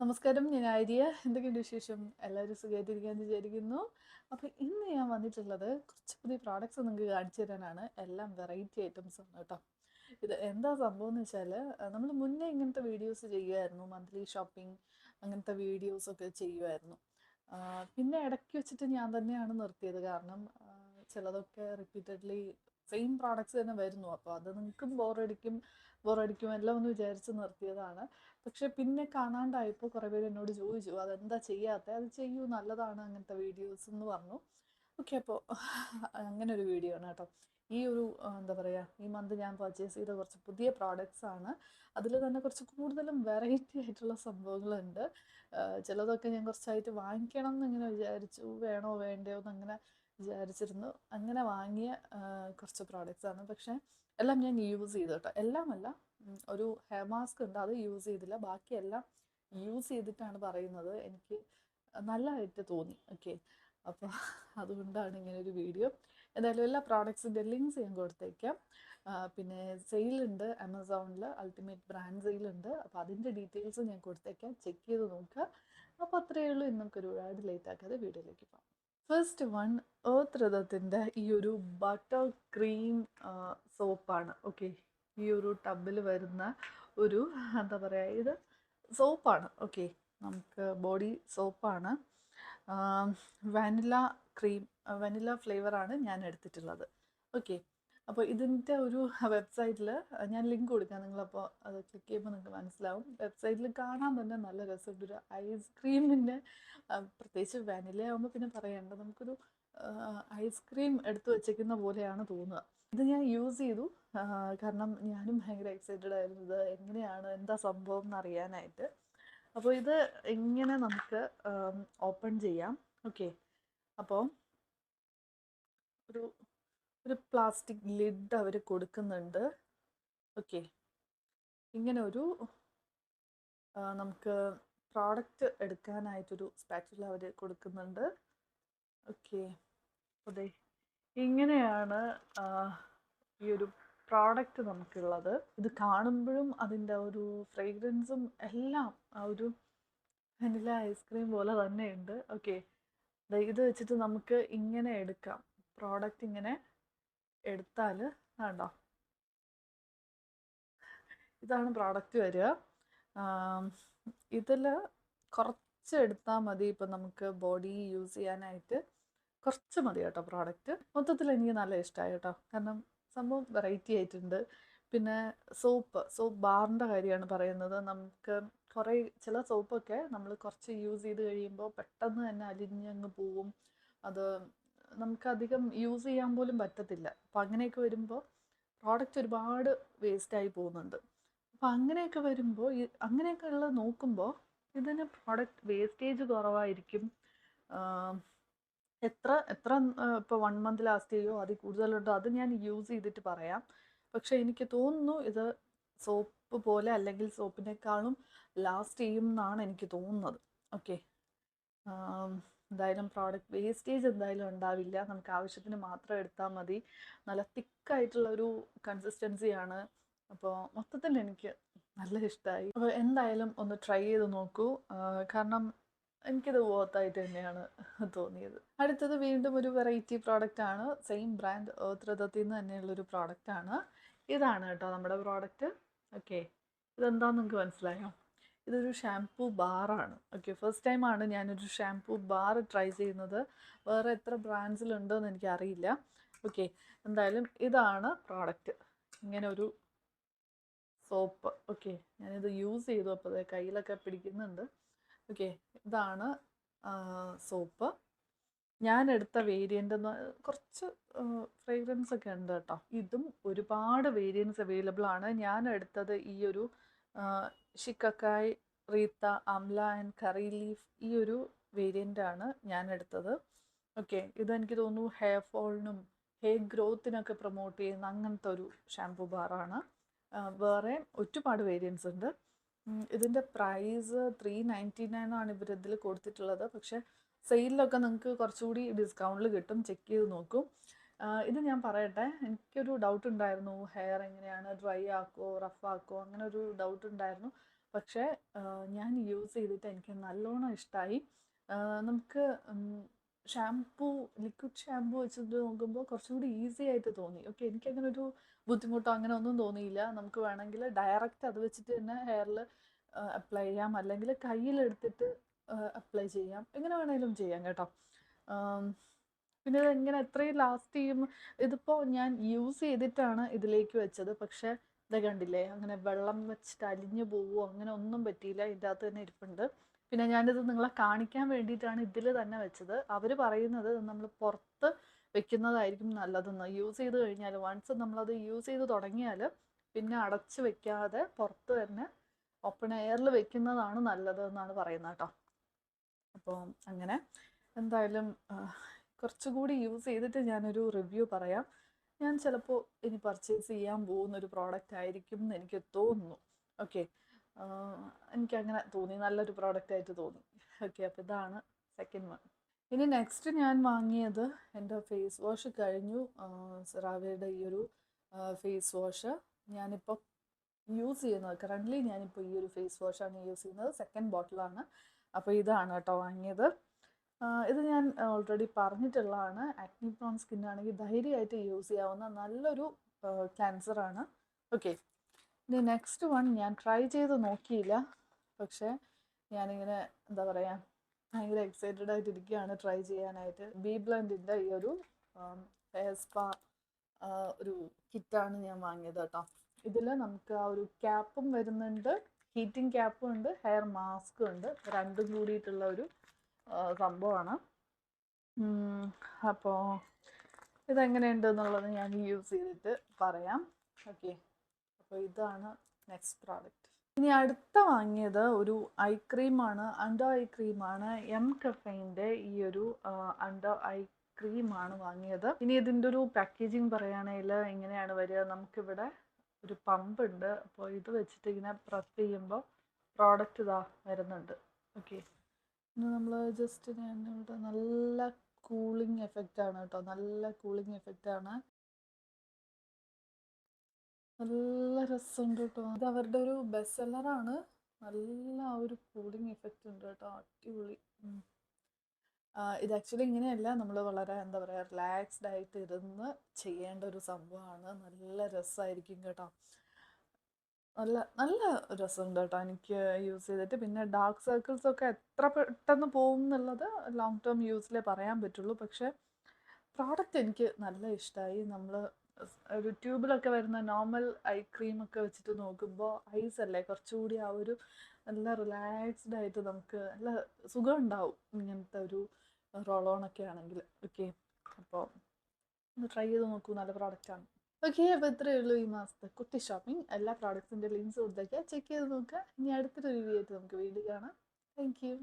നമസ്കാരം, ഞാൻ ആര്യ. എന്തൊക്കെയുണ്ട് വിശേഷം? എല്ലാവരും സുഖമായിട്ടിരിക്കാന്ന് വിചാരിക്കുന്നു. അപ്പോൾ ഇന്ന് ഞാൻ വന്നിട്ടുള്ളത് കുറച്ച് പുതിയ പ്രോഡക്റ്റ്സ് നിങ്ങൾക്ക് കാണിച്ചു തരാനാണ്. എല്ലാം വെറൈറ്റി ഐറ്റംസ് ആണ് കേട്ടോ. ഇത് എന്താ സംഭവം എന്ന് വെച്ചാൽ, നമ്മൾ മുന്നേ ഇങ്ങനത്തെ വീഡിയോസ് ചെയ്യുമായിരുന്നു. മന്ത്ലി ഷോപ്പിംഗ് അങ്ങനത്തെ വീഡിയോസൊക്കെ ചെയ്യുമായിരുന്നു. പിന്നെ ഇടയ്ക്ക് വെച്ചിട്ട് ഞാൻ തന്നെയാണ് നിർത്തിയത്. കാരണം ചിലതൊക്കെ റിപ്പീറ്റഡ്ലി സെയിം പ്രോഡക്റ്റ്സ് തന്നെ വരുന്നു. അപ്പോൾ അത് നിങ്ങൾക്കും ബോറടിക്കും എല്ലാം ഒന്ന് വിചാരിച്ച് നിർത്തിയതാണ്. പക്ഷെ പിന്നെ കാണാണ്ടായപ്പോൾ കുറേ പേര് എന്നോട് ചോദിച്ചു, അതെന്താ ചെയ്യാത്തത്, അത് ചെയ്യൂ, നല്ലതാണ് അങ്ങനത്തെ വീഡിയോസ് എന്ന് പറഞ്ഞു. ഓക്കെ, അപ്പോൾ അങ്ങനെ ഒരു വീഡിയോ ആണ് കേട്ടോ. ഈ ഒരു എന്താ പറയുക, ഈ മന്ത് ഞാൻ പർച്ചേസ് ചെയ്ത കുറച്ച് പുതിയ പ്രോഡക്റ്റ്സ് ആണ്. അതിൽ തന്നെ കുറച്ച് കൂടുതലും വെറൈറ്റി ആയിട്ടുള്ള സംഭവങ്ങളുണ്ട്. ചിലതൊക്കെ ഞാൻ കുറച്ചായിട്ട് വാങ്ങിക്കണം എന്നിങ്ങനെ വിചാരിച്ചു, വേണോ വേണ്ടയോ എന്നങ്ങനെ വിചാരിച്ചിരുന്നു. അങ്ങനെ വാങ്ങിയ കുറച്ച് പ്രോഡക്റ്റ്സ് ആണ്. പക്ഷേ എല്ലാം ഞാൻ യൂസ് ചെയ്തു കേട്ടോ. എല്ലാമല്ല, ഒരു ഹെയർ മാസ്ക് ഉണ്ട്, അത് യൂസ് ചെയ്തില്ല. ബാക്കിയെല്ലാം യൂസ് ചെയ്തിട്ടാണ് പറയുന്നത്. എനിക്ക് നല്ലതായിട്ട് തോന്നി. ഓക്കെ, അപ്പോൾ അതുകൊണ്ടാണ് ഇങ്ങനെ ഒരു വീഡിയോ. എന്തായാലും എല്ലാ പ്രോഡക്ട്സിൻ്റെ ലിങ്ക്സ് ഞാൻ കൊടുത്തേക്കാം. പിന്നെ സെയിലുണ്ട് ആമസോണിൽ, അൾട്ടിമേറ്റ് ബ്രാൻഡ് സെയിലുണ്ട്. അപ്പോൾ അതിൻ്റെ ഡീറ്റെയിൽസ് ഞാൻ കൊടുത്തേക്കാം, ചെക്ക് ചെയ്ത് നോക്കുക. അപ്പോൾ അത്രയേ ഉള്ളൂ. ഇന്ന് നമുക്കൊരു ഒരുപാട് ലേറ്റ് ആക്കാതെ വീഡിയോയിലേക്ക് പോകാം. ഫസ്റ്റ് വൺ, ഏർത്ത് രഥത്തിൻ്റെ ഈ ഒരു ബട്ടർ ക്രീം സോപ്പാണ്. ഓക്കെ, ഈ ഒരു ടബിൽ വരുന്ന ഒരു എന്താ പറയുക, ഇത് സോപ്പാണ്. ഓക്കെ, നമുക്ക് ബോഡി സോപ്പാണ്. വാനില ക്രീം, വാനില ഫ്ലേവറാണ് ഞാൻ എടുത്തിട്ടുള്ളത്. ഓക്കെ, അപ്പോൾ ഇതിൻ്റെ ഒരു വെബ്സൈറ്റിൽ ഞാൻ ലിങ്ക് കൊടുക്കാം. നിങ്ങളപ്പോൾ അത് ക്ലിക്ക് ചെയ്യുമ്പോൾ നിങ്ങൾക്ക് മനസ്സിലാവും. വെബ്സൈറ്റിൽ കാണാൻ തന്നെ നല്ല രസമുണ്ട്. ഒരു ഐസ്ക്രീമിൻ്റെ, പ്രത്യേകിച്ച് വാനില ആകുമ്പോൾ പിന്നെ പറയണ്ട, നമുക്കൊരു ഐസ്ക്രീം എടുത്തു വച്ചേക്കുന്ന പോലെയാണ് തോന്നുക. ഇത് ഞാൻ യൂസ് ചെയ്തു. കാരണം ഞാനും ഭയങ്കര എക്സൈറ്റഡ് ആയിരുന്നു, ഇത് എങ്ങനെയാണ്, എന്താ സംഭവം എന്നറിയാനായിട്ട്. അപ്പോൾ ഇത് എങ്ങനെ നമുക്ക് ഓപ്പൺ ചെയ്യാം. ഓക്കെ, അപ്പോൾ ഒരു ഒരു പ്ലാസ്റ്റിക് ലിഡ് അവർ കൊടുക്കുന്നുണ്ട്. ഓക്കെ, ഇങ്ങനെ ഒരു നമുക്ക് പ്രോഡക്റ്റ് എടുക്കാനായിട്ടൊരു സ്പാച്ചുല അവർ കൊടുക്കുന്നുണ്ട്. ഓക്കെ, അതെ, ഇങ്ങനെയാണ് ഈ ഒരു പ്രോഡക്റ്റ് നമുക്കുള്ളത്. ഇത് കാണുമ്പോഴും അതിൻ്റെ ഒരു ഫ്രേഗ്രൻസും എല്ലാം ആ ഒരു വനില ഐസ്ക്രീം പോലെ തന്നെയുണ്ട്. ഓക്കെ, ഇത് വെച്ചിട്ട് നമുക്ക് ഇങ്ങനെ എടുക്കാം. പ്രോഡക്റ്റ് ഇങ്ങനെ എടുത്താൽ വേണ്ടോ, ഇതാണ് പ്രോഡക്റ്റ് വരിക. ഇതിൽ കുറച്ച് എടുത്താൽ മതി. ഇപ്പം നമുക്ക് ബോഡി യൂസ് ചെയ്യാനായിട്ട് കുറച്ച് മതി കേട്ടോ പ്രോഡക്റ്റ്. മൊത്തത്തിൽ എനിക്ക് നല്ല ഇഷ്ടമായി കേട്ടോ. കാരണം സംഭവം വെറൈറ്റി ആയിട്ടുണ്ട്. പിന്നെ സോപ്പ് ബാറിൻ്റെ കാര്യമാണ് പറയുന്നത്. നമുക്ക് കുറേ ചില സോപ്പൊക്കെ നമ്മൾ കുറച്ച് യൂസ് ചെയ്ത് കഴിയുമ്പോൾ പെട്ടെന്ന് തന്നെ അലിഞ്ഞങ്ങ് പോവും. അത് നമുക്കധികം യൂസ് ചെയ്യാൻ പോലും പറ്റത്തില്ല. അപ്പം അങ്ങനെയൊക്കെ വരുമ്പോൾ പ്രോഡക്റ്റ് ഒരുപാട് വേസ്റ്റായി പോകുന്നുണ്ട്. അപ്പം അങ്ങനെയൊക്കെ വരുമ്പോൾ അങ്ങനെയൊക്കെ ഉള്ളത് നോക്കുമ്പോൾ ഇതിന് പ്രോഡക്റ്റ് വേസ്റ്റേജ് കുറവായിരിക്കും. എത്ര എത്ര ഇപ്പോൾ 1 മന്ത് ലാസ്റ്റ് ചെയ്യുമോ അതിൽ കൂടുതലുണ്ടോ അത് ഞാൻ യൂസ് ചെയ്തിട്ട് പറയാം. പക്ഷേ എനിക്ക് തോന്നുന്നു ഇത് സോപ്പ് പോലെ അല്ലെങ്കിൽ സോപ്പിനേക്കാളും ലാസ്റ്റ് ചെയ്യും എന്നാണ് എനിക്ക് തോന്നുന്നത്. ഓക്കെ, എന്തായാലും പ്രോഡക്റ്റ് വേസ്റ്റേജ് എന്തായാലും ഉണ്ടാവില്ല. നമുക്ക് ആവശ്യത്തിന് മാത്രം എടുത്താൽ മതി. നല്ല തിക്കായിട്ടുള്ളൊരു കൺസിസ്റ്റൻസിയാണ്. അപ്പോൾ മൊത്തത്തിൽ എനിക്ക് നല്ല ഇഷ്ടമായി. അപ്പോൾ എന്തായാലും ഒന്ന് ട്രൈ ചെയ്ത് നോക്കൂ. കാരണം എനിക്കിത് വർത്തായിട്ട് തന്നെയാണ് തോന്നിയത്. അടുത്തത് വീണ്ടും ഒരു വെറൈറ്റി പ്രോഡക്റ്റ് ആണ്. സെയിം ബ്രാൻഡ് ഏർത്ത് രഥത്തിൽ നിന്ന് തന്നെയുള്ളൊരു പ്രോഡക്റ്റ് ആണ്. ഇതാണ് കേട്ടോ നമ്മുടെ പ്രോഡക്റ്റ്. ഓക്കെ, ഇതെന്താണെന്ന് നിങ്ങൾക്ക് മനസ്സിലായോ? ഇതൊരു ഷാംപൂ ബാറാണ്. ഓക്കെ, ഫസ്റ്റ് ടൈമാണ് ഞാനൊരു ഷാംപൂ ബാർ ട്രൈ ചെയ്യുന്നത്. വേറെ എത്ര ബ്രാൻഡ്സിലുണ്ടെന്ന് എനിക്കറിയില്ല. ഓക്കെ, എന്തായാലും ഇതാണ് പ്രോഡക്റ്റ്. ഇങ്ങനെ ഒരു സോപ്പ്. ഓക്കെ, ഞാനിത് യൂസ് ചെയ്തു. അപ്പോൾ കയ്യിലൊക്കെ പിടിക്കുന്നുണ്ട്. ഓക്കെ, ഇതാണ് സോപ്പ്. ഞാൻ എടുത്ത വേരിയൻ്റ് എന്ന് കുറച്ച് ഫ്രേഗ്രൻസ് ഒക്കെ ഉണ്ട് കേട്ടോ. ഇതും ഒരുപാട് വേരിയൻസ് അവൈലബിൾ ആണ്. ഞാൻ എടുത്തത് ഈ ഒരു shikakai, reetha, amla and curry leaf, ഈ ഒരു വേരിയൻ്റാണ് ഞാൻ എടുത്തത്. ഓക്കെ, ഇതെനിക്ക് തോന്നുന്നു ഹെയർ ഫോളിനും ഹെയർ ഗ്രോത്തിനൊക്കെ പ്രൊമോട്ട് ചെയ്യുന്ന അങ്ങനത്തെ ഒരു ഷാംപൂ ബാറാണ്. വേറെ ഒരുപാട് വേരിയൻസ് ഉണ്ട്. ഇതിൻ്റെ പ്രൈസ് 399 ആണ് ഇവരിതിൽ കൊടുത്തിട്ടുള്ളത്. പക്ഷേ സെയിലിലൊക്കെ നിങ്ങൾക്ക് കുറച്ചുകൂടി ഡിസ്കൗണ്ടിൽ കിട്ടും. ചെക്ക് ചെയ്ത് നോക്കും. ഇത് ഞാൻ പറയട്ടെ, എനിക്കൊരു ഡൗട്ട് ഉണ്ടായിരുന്നു, ഹെയർ എങ്ങനെയാണ്, ഡ്രൈ ആക്കുമോ റഫ് ആക്കുമോ, അങ്ങനെ ഒരു ഡൗട്ട് ഉണ്ടായിരുന്നു. പക്ഷേ ഞാൻ യൂസ് ചെയ്തിട്ട് എനിക്ക് നല്ലോണം ഇഷ്ടമായി. നമുക്ക് ഷാംപൂ, ലിക്വിഡ് ഷാംപൂ വെച്ചിട്ട് നോക്കുമ്പോൾ കുറച്ചും കൂടി ഈസി ആയിട്ട് തോന്നി. ഓക്കെ, എനിക്കങ്ങനെ ഒരു ബുദ്ധിമുട്ടോ അങ്ങനെ ഒന്നും തോന്നിയില്ല. നമുക്ക് വേണമെങ്കിൽ ഡയറക്റ്റ് അത് വെച്ചിട്ട് തന്നെ ഹെയറിൽ അപ്ലൈ ചെയ്യാം, അല്ലെങ്കിൽ കയ്യിലെടുത്തിട്ട് അപ്ലൈ ചെയ്യാം, എങ്ങനെ വേണമെങ്കിലും ചെയ്യാം കേട്ടോ. പിന്നെ ഇതെങ്ങനെ എത്രയും ലാസ്റ്റ് ചെയ്യും. ഇതിപ്പോൾ ഞാൻ യൂസ് ചെയ്തിട്ടാണ് ഇതിലേക്ക് വെച്ചത്, പക്ഷേ ഇത് കണ്ടില്ലേ, അങ്ങനെ വെള്ളം വെച്ചിട്ട് അലിഞ്ഞു പോവുമോ അങ്ങനെ ഒന്നും പറ്റിയില്ല. ഇതിൻ്റെ അകത്ത് തന്നെ ഇരിപ്പുണ്ട്. പിന്നെ ഞാനിത് നിങ്ങളെ കാണിക്കാൻ വേണ്ടിയിട്ടാണ് ഇതിൽ തന്നെ വെച്ചത്. അവർ പറയുന്നത് നമ്മൾ പുറത്ത് വെക്കുന്നതായിരിക്കും നല്ലതെന്ന്. യൂസ് ചെയ്ത് കഴിഞ്ഞാൽ വൺസ് നമ്മളത് യൂസ് ചെയ്ത് തുടങ്ങിയാൽ പിന്നെ അടച്ച് വെക്കാതെ പുറത്ത് തന്നെ ഓപ്പൺ എയറിൽ വെക്കുന്നതാണ് നല്ലത് എന്നാണ് പറയുന്നത് കേട്ടോ. അപ്പോൾ അങ്ങനെ എന്തായാലും കുറച്ചുകൂടി യൂസ് ചെയ്തിട്ട് ഞാനൊരു റിവ്യൂ പറയാം. ഞാൻ ചിലപ്പോൾ ഇനി പർച്ചേസ് ചെയ്യാൻ പോകുന്നൊരു പ്രോഡക്റ്റ് ആയിരിക്കും എന്ന് എനിക്ക് തോന്നുന്നു. ഓക്കെ, എനിക്കങ്ങനെ തോന്നി, നല്ലൊരു പ്രോഡക്റ്റ് ആയിട്ട് തോന്നി. ഓക്കെ, അപ്പോൾ ഇതാണ് സെക്കൻഡ് വൺ. ഇനി നെക്സ്റ്റ് ഞാൻ വാങ്ങിയത് എൻ്റെ ഫേസ് വാഷ് കഴിഞ്ഞു. സെറാവയുടെ ഈ ഒരു ഫേസ് വാഷ് ഞാനിപ്പോൾ യൂസ് ചെയ്യുന്നത്, കറൻ്റ്ലി ഞാനിപ്പോൾ ഈ ഒരു ഫേസ് വാഷാണ് യൂസ് ചെയ്യുന്നത്. സെക്കൻഡ് ബോട്ടിലാണ്. അപ്പോൾ ഇതാണ് കേട്ടോ വാങ്ങിയത്. ഇത് ഞാൻ ഓൾറെഡി പറഞ്ഞിട്ടുള്ളതാണ്. ആക്നി പ്രോൺ സ്കിന്നാണെങ്കിൽ ധൈര്യമായിട്ട് യൂസ് ചെയ്യാവുന്ന നല്ലൊരു ക്യാൻസറാണ്. ഓക്കെ, ഇനി നെക്സ്റ്റ് വൺ ഞാൻ ട്രൈ ചെയ്ത് നോക്കിയില്ല, പക്ഷേ ഞാനിങ്ങനെ എന്താ പറയുക, ഭയങ്കര എക്സൈറ്റഡ് ആയിട്ടിരിക്കുകയാണ് ട്രൈ ചെയ്യാനായിട്ട്. ബി ബ്ലൻഡിൻ്റെ ഈ ഒരു ഹെയർ സ്പാ ഒരു കിറ്റാണ് ഞാൻ വാങ്ങിയത് കേട്ടോ. ഇതിൽ നമുക്ക് ആ ഒരു ക്യാപ്പും വരുന്നുണ്ട്, ഹീറ്റിംഗ് ക്യാപ്പും ഉണ്ട്, ഹെയർ മാസ്കും ഉണ്ട്. രണ്ടും കൂടിയിട്ടുള്ള ഒരു സംഭവമാണ്. അപ്പോൾ ഇതെങ്ങനെയുണ്ട് എന്നുള്ളത് ഞാൻ യൂസ് ചെയ്തിട്ട് പറയാം. ഓക്കെ, അപ്പോൾ ഇതാണ് നെക്സ്റ്റ് പ്രോഡക്റ്റ്. ഇനി അടുത്ത വാങ്ങിയത് ഒരു ഐ ക്രീമാണ്, അണ്ടർ ഐ ക്രീമാണ്. എം കഫൈൻ്റെ ഈ ഒരു അണ്ടർ ഐ ക്രീമാണ് വാങ്ങിയത്. ഇനി ഇതിൻ്റെ ഒരു പാക്കേജിങ് പറയുകയാണെങ്കിൽ ഇങ്ങനെയാണ് വരിക. നമുക്കിവിടെ ഒരു പമ്പ് ഉണ്ട്. അപ്പോൾ ഇത് വെച്ചിട്ട് ഇങ്ങനെ പ്രസ് ചെയ്യുമ്പോൾ പ്രോഡക്റ്റ് ഇതാ വരുന്നുണ്ട്. ഓക്കെ, ഇനി നമ്മൾ ജസ്റ്റ് ഇവിടെ നല്ല കൂളിംഗ് എഫക്റ്റാണ് കേട്ടോ, നല്ല കൂളിംഗ് എഫക്റ്റാണ്. നല്ല രസമുണ്ട് കേട്ടോ. ഇത് അവരുടെ ഒരു ബെസ്റ്റ് സെല്ലറാണ്. നല്ല ഒരു കൂളിംഗ് എഫക്റ്റ് ഉണ്ട് കേട്ടോ, അടിപൊളി. ഇത് ആക്ച്വലി ഇങ്ങനെയല്ല, നമ്മൾ വളരെ എന്താ പറയുക റിലാക്സ്ഡ് ആയിട്ട് ഇരുന്ന് ചെയ്യേണ്ട ഒരു സംഭവമാണ്. നല്ല രസമായിരിക്കും കേട്ടോ, നല്ല നല്ല രസമുണ്ട് കേട്ടോ എനിക്ക് യൂസ് ചെയ്തിട്ട്. പിന്നെ ഡാർക്ക് സർക്കിൾസ് ഒക്കെ എത്ര പെട്ടെന്ന് പോകും എന്നുള്ളത് ലോങ് ടേം യൂസിലേ പറയാൻ പറ്റുള്ളൂ. പക്ഷേ പ്രോഡക്റ്റ് എനിക്ക് നല്ല ഇഷ്ടമായി. നമ്മൾ ഒരു ട്യൂബിലൊക്കെ വരുന്ന നോർമൽ ഐ ക്രീമൊക്കെ വെച്ചിട്ട് നോക്കുമ്പോൾ ഐസ് അല്ലേ, കുറച്ചുകൂടി ആ ഒരു നല്ല റിലാക്സ്ഡ് ആയിട്ട് നമുക്ക് നല്ല സുഖം ഉണ്ടാവും ഇങ്ങനത്തെ ഒരു റോൾ ഓൺ ഒക്കെ ആണെങ്കിൽ. ഓക്കെ, അപ്പോൾ ഒന്ന് ട്രൈ ചെയ്ത് നോക്കൂ, നല്ല പ്രോഡക്റ്റാണ്. ഓക്കെ, അപ്പോൾ ഇത്രയേ ഉള്ളൂ ഈ മാസത്തെ കുട്ടി ഷോപ്പിംഗ്. എല്ലാ പ്രോഡക്ട്സിൻ്റെ ലിങ്ക്സ് കൊടുത്തേക്കാം, ചെക്ക് ചെയ്ത് നോക്കുക. ഇനി അടുത്തൊരു റിവ്യൂ ആയിട്ട് നമുക്ക് വീണ്ടും കാണാം. Thank you.